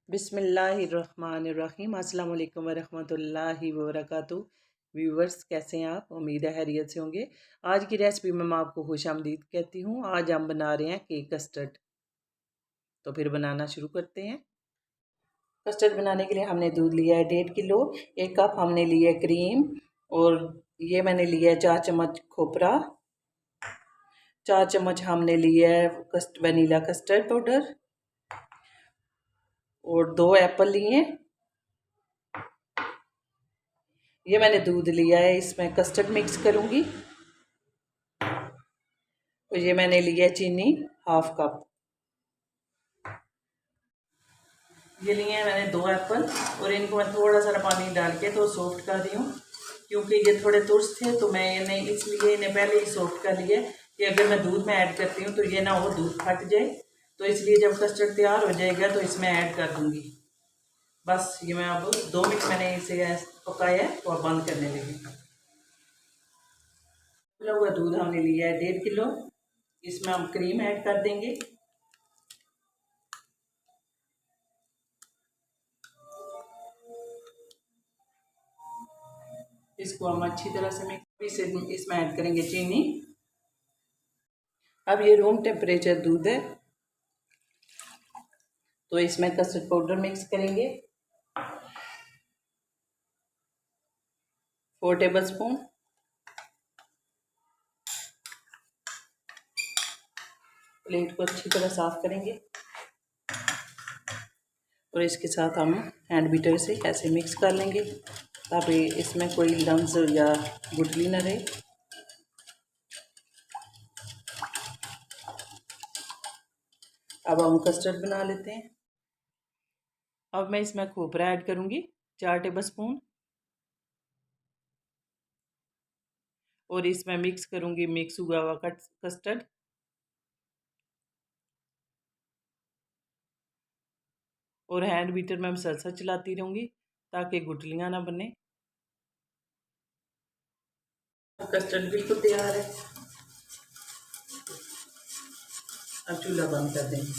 बिस्मिल्लाहिर्रहमानिर्रहीम। अस्सलाम वालेकुम वरहमतुल्लाहि वबरकातुहू। व्यूवर्स, कैसे हैं आप? उम्मीद है खैरियत से होंगे। आज की रेसिपी में मैं आपको खुशामदीद कहती हूँ। आज हम बना रहे हैं केक कस्टर्ड। तो फिर बनाना शुरू करते हैं। कस्टर्ड बनाने के लिए हमने दूध लिया है 1.5 किलो। 1 कप हमने लिया है क्रीम, और ये मैंने लिया है 4 चम्मच खोपरा। 4 चम्मच हमने लिया है वनीला कस्टर्ड पाउडर, और 2 एप्पल लिए। ये मैंने दूध लिया है, इसमें कस्टर्ड मिक्स करूँगी। और ये मैंने लिया है चीनी 1/2 कप। ये लिए हैं मैंने 2 एप्पल, और इनको मैं थोड़ा सा पानी डाल के तो सॉफ्ट कर दी हूँ, क्योंकि ये थोड़े तुर्स थे तो मैं इन्हें इसलिए इन्हें पहले ही सॉफ्ट कर लिया कि अगर मैं दूध में ऐड करती हूँ तो ये ना हो दूध फट जाए। तो इसलिए जब कस्टर्ड तैयार हो जाएगा तो इसमें ऐड कर दूँगी। बस ये मैं अब 2 मिनट मैंने इसे पकाया है तो अब बंद करने लगी। उबला हुआ दूध हमने लिया है 1.5 किलो। इसमें हम क्रीम ऐड कर देंगे। इसको हम अच्छी तरह से मिक्स, इसमें ऐड करेंगे चीनी। अब ये रूम टेम्परेचर दूध है, तो इसमें कस्टर्ड पाउडर मिक्स करेंगे 4 टेबल स्पून। प्लेट को अच्छी तरह साफ करेंगे, और इसके साथ हम हैंड बीटर से ऐसे मिक्स कर लेंगे ताकि इसमें कोई लम्स या गुठली न रहे। अब हम कस्टर्ड बना लेते हैं। अब मैं इसमें खोपरा ऐड करूँगी 4 टेबल स्पून, और इसमें मिक्स करूँगी मिक्स हुआ हुआ कस्टर्ड। और हैंड बीटर में मसलसल चलाती रहूँगी ताकि गुठलियाँ ना बने। कस्टर्ड बिल्कुल तैयार है। अब चूल्हा बंद कर देंगे।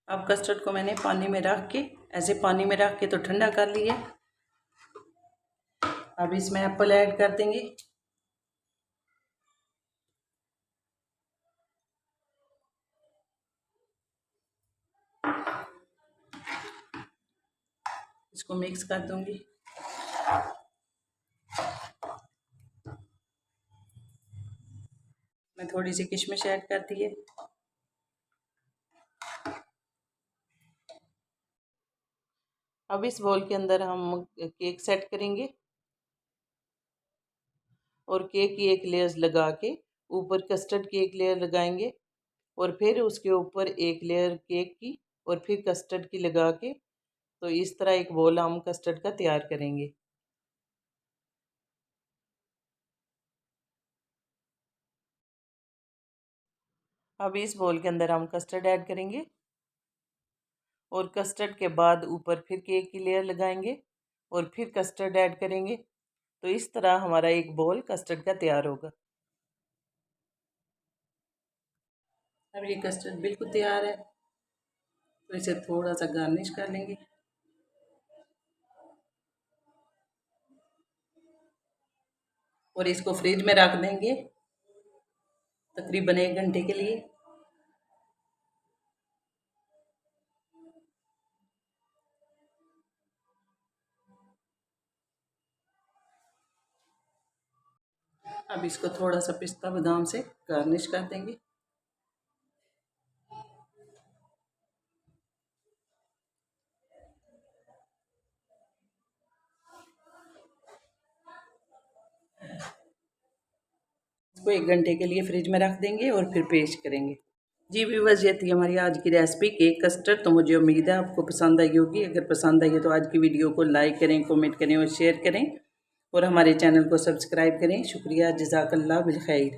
अब कस्टर्ड को मैंने पानी में रख के, ऐसे पानी में रख के तो ठंडा कर लिया। अब इसमें एप्पल ऐड कर देंगे। इसको मिक्स कर दूंगी। मैं थोड़ी सी किशमिश ऐड कर दी है। अब इस बोल के अंदर हम केक सेट करेंगे, और केक की एक लेयर लगा के ऊपर कस्टर्ड की एक लेयर लगाएंगे, और फिर उसके ऊपर एक लेयर केक की, और फिर कस्टर्ड की लगा के, तो इस तरह एक बोल हम कस्टर्ड का तैयार करेंगे। अब इस बोल के अंदर हम कस्टर्ड ऐड करेंगे, और कस्टर्ड के बाद ऊपर फिर केक की लेयर लगाएंगे, और फिर कस्टर्ड ऐड करेंगे। तो इस तरह हमारा एक बोल कस्टर्ड का तैयार होगा। अब ये कस्टर्ड बिल्कुल तैयार है, तो इसे थोड़ा सा गार्निश कर लेंगे। और इसको फ्रिज में रख देंगे तकरीबन 1 घंटे के लिए। अब इसको थोड़ा सा पिस्ता बादाम से गार्निश कर देंगे। इसको 1 घंटे के लिए फ्रिज में रख देंगे और फिर पेस्ट करेंगे। जी व्यूअर्स, ये थी हमारी आज की रेसिपी केक कस्टर्ड। तो मुझे उम्मीद है आपको पसंद आई होगी। अगर पसंद आई है तो आज की वीडियो को लाइक करें, कमेंट करें और शेयर करें, और हमारे चैनल को सब्सक्राइब करें। शुक्रिया, जज़ाकल्लाह बिल खैर।